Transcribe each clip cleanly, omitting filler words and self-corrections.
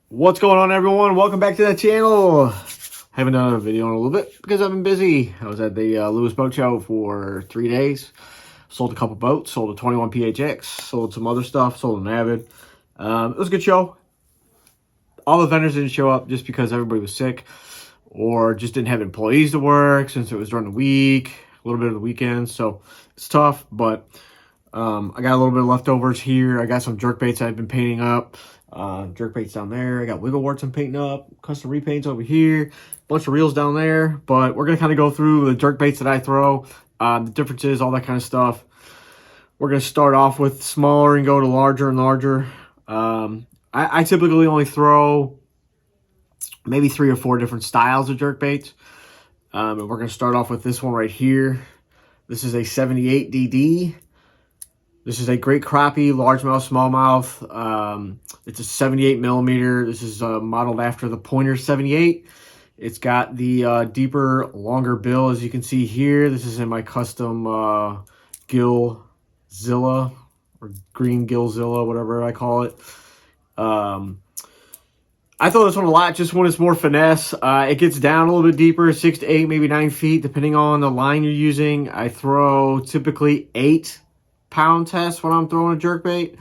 What's going on, everyone? Welcome back to the channel. Haven't done a video in a little bit because I've been busy. I was at the Lewis Boat Show for 3 days. Sold a couple boats, sold a 21 PHX, sold some other stuff, sold an Avid. It was a good show. All the vendors didn't show up just because everybody was sick or just didn't have employees to work since it was during the week, a little bit of the weekend. So it's tough, but I got a little bit of leftovers here. I got some jerk baits I've been painting up. Jerk baits down there. I got wiggle warts I'm painting up. Custom repaints over here. Bunch of reels down there. But we're going to kind of go through the jerk baits that I throw. The differences, all that kind of stuff. We're going to start off with smaller and go to larger and larger. I typically only throw maybe 3 or 4 different styles of jerk baits. And we're going to start off with this one right here. This is a 78 DD. This is a great crappie, largemouth, smallmouth. It's a 78 millimeter. This is modeled after the Pointer 78. It's got the deeper, longer bill, as you can see here. This is in my custom Gillzilla, or green Gillzilla, whatever I call it. I throw this one a lot just when it's more finesse. It gets down a little bit deeper, 6 to 8, maybe 9 feet, depending on the line you're using. I throw typically 8-pound test when I'm throwing a jerkbait.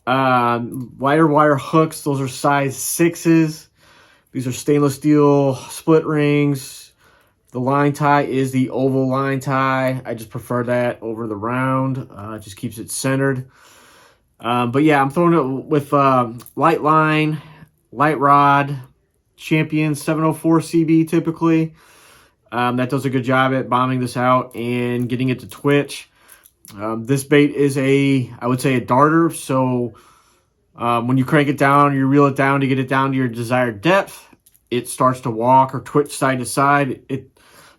Lighter wire hooks, those are size 6s. These are stainless steel split rings. The line tie is the oval line tie. I just prefer that over the round. It just keeps it centered. But yeah, I'm throwing it with light line, light rod, Champion 704 CB typically. That does a good job at bombing this out and getting it to twitch. This bait is I would say a darter, so when you crank it down, you reel it down to get it down to your desired depth, it starts to walk or twitch side to side. It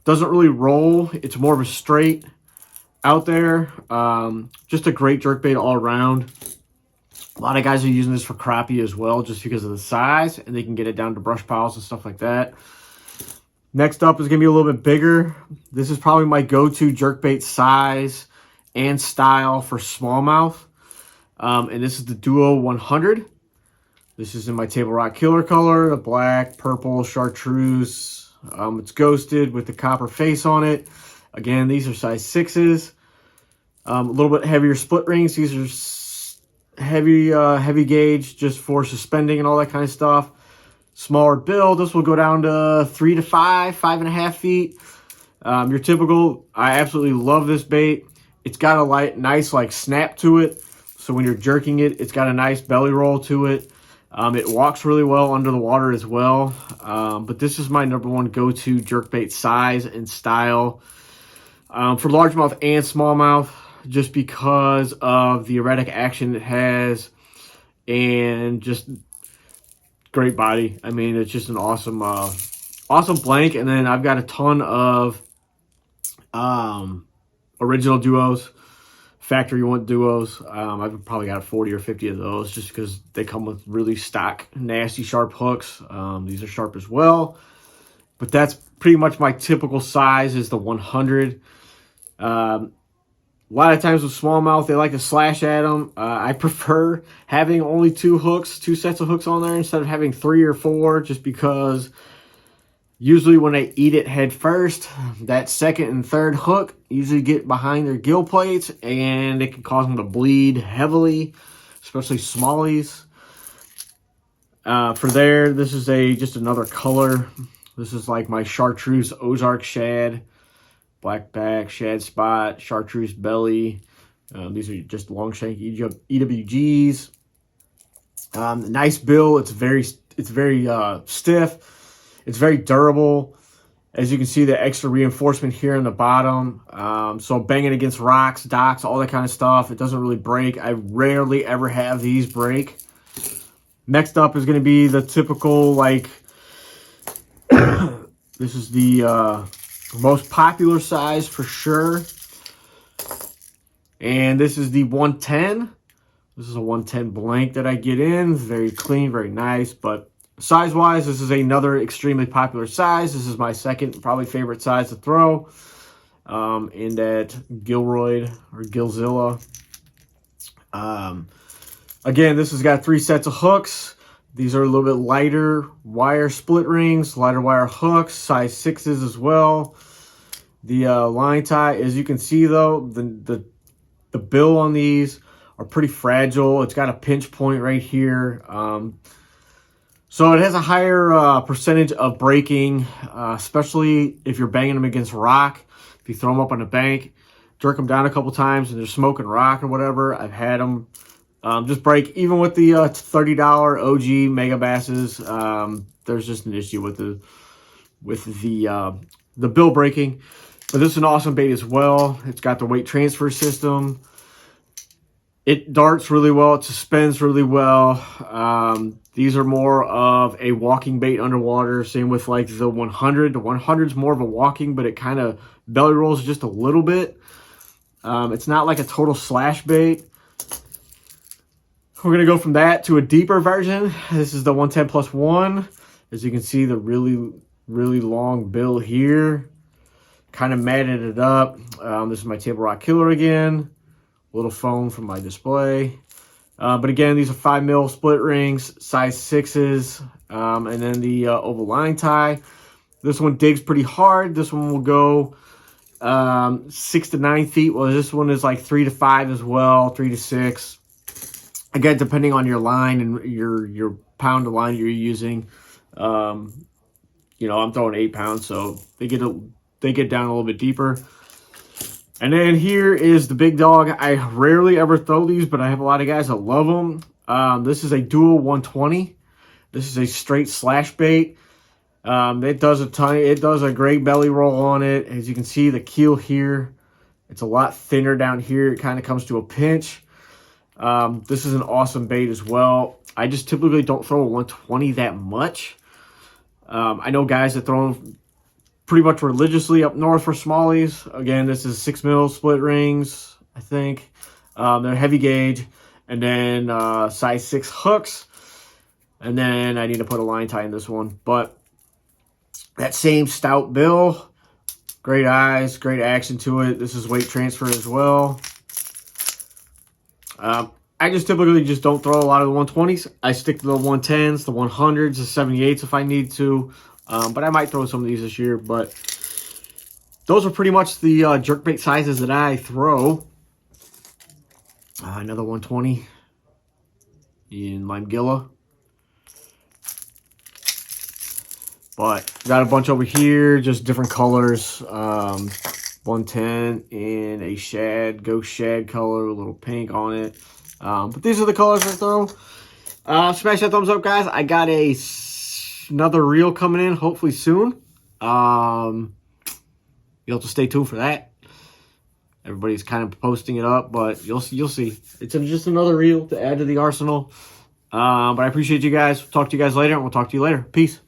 doesn't really roll. It's more of a straight out there. Just a great jerkbait all around. A lot of guys are using this for crappie as well just because of the size, and they can get it down to brush piles and stuff like that. Next up is going to be a little bit bigger. This is probably my go-to jerkbait size and style for smallmouth. And this is the Duo 100. This is in my Table Rock Killer color, the black, purple, chartreuse. It's ghosted with the copper face on it. Again, these are size 6s. A little bit heavier split rings. These are heavy gauge just for suspending and all that kind of stuff. Smaller bill. This will go down to 3 to 5, 5.5 feet. Your typical, I absolutely love this bait. It's got a nice snap to it. So when you're jerking it, it's got a nice belly roll to it. It walks really well under the water as well. But this is my #1 go-to jerkbait size and style for largemouth and smallmouth, just because of the erratic action it has and just great body. I mean, it's just an awesome, awesome blank. And then I've got a ton of original duos, factory one duos. I've probably got 40 or 50 of those just because they come with really stock, nasty, sharp hooks. These are sharp as well. But that's pretty much my typical size is the 100. A lot of times with smallmouth, they like to slash at them. I prefer having only 2 sets of hooks on there instead of having 3 or 4, just because usually when they eat it head first, that second and third hook usually get behind their gill plates, and it can cause them to bleed heavily, especially smallies. For there, this is just another color. This is like my chartreuse Ozark shad, black back, shad spot, chartreuse belly. These are just long shank EWGs. Nice bill. It's very stiff. It's very durable. As you can see, the extra reinforcement here in the bottom. So banging against rocks, docks, all that kind of stuff. It doesn't really break. I rarely ever have these break. Next up is going to be the typical, this is the most popular size for sure. And this is the 110. This is a 110 blank that I get in. Very clean, very nice, but size-wise, this is another extremely popular size. This is my second probably favorite size to throw in that Gilroyd or Gillzilla. Again, this has got 3 sets of hooks. These are a little bit lighter wire split rings, lighter wire hooks, size 6s as well. The line tie, as you can see though, the bill on these are pretty fragile. It's got a pinch point right here. So it has a higher percentage of breaking, especially if you're banging them against rock. If you throw them up on a bank, jerk them down a couple times and they're smoking rock or whatever, I've had them just break. Even with the $30 OG Mega Basses, there's just an issue with the bill breaking. But this is an awesome bait as well. It's got the weight transfer system. It darts really well. It suspends really well. These are more of a walking bait underwater. Same with like the 100. The 100 is more of a walking, but it kind of belly rolls just a little bit. It's not like a total slash bait. We're going to go from that to a deeper version. This is the 110+1. As you can see, the really, really long bill here. Kind of matted it up. This is my Table Rock Killer again. Little foam from my display. But again, these are 5mm split rings, size 6s. And then the oval line tie. This one digs pretty hard. This one will go 6 to 9 feet. Well, this one is like 3 to 5 as well, 3 to 6. Again, depending on your line and your pound of line you're using. You know, I'm throwing 8 pounds, so they get down a little bit deeper. And then here is the big dog. I rarely ever throw these, but I have a lot of guys that love them. This is a dual 120. This is a straight slash bait. It does a great belly roll on it. As you can see, the keel here, it's a lot thinner down here. It kind of comes to a pinch. This is an awesome bait as well. I just typically don't throw a 120 that much. I know guys that throw them pretty much religiously up north for smallies. Again, this is 6mm split rings, I think. They're heavy gauge. And then size 6 hooks. And then I need to put a line tie in this one. But that same stout bill. Great eyes, great action to it. This is weight transfer as well. I just typically just don't throw a lot of the 120s. I stick to the 110s, the 100s, the 78s if I need to. But I might throw some of these this year. But those are pretty much the jerkbait sizes that I throw. Another 120 in Limegilla. But got a bunch over here, just different colors. 110 in a shad, ghost shad color, a little pink on it. But these are the colors I throw. Smash that thumbs up, guys. I got another reel coming in, hopefully soon. You'll have to stay tuned for that. Everybody's kind of posting it up, but you'll see. It's just another reel to add to the arsenal. But I appreciate you guys. Talk to you guys later, and we'll talk to you later. Peace.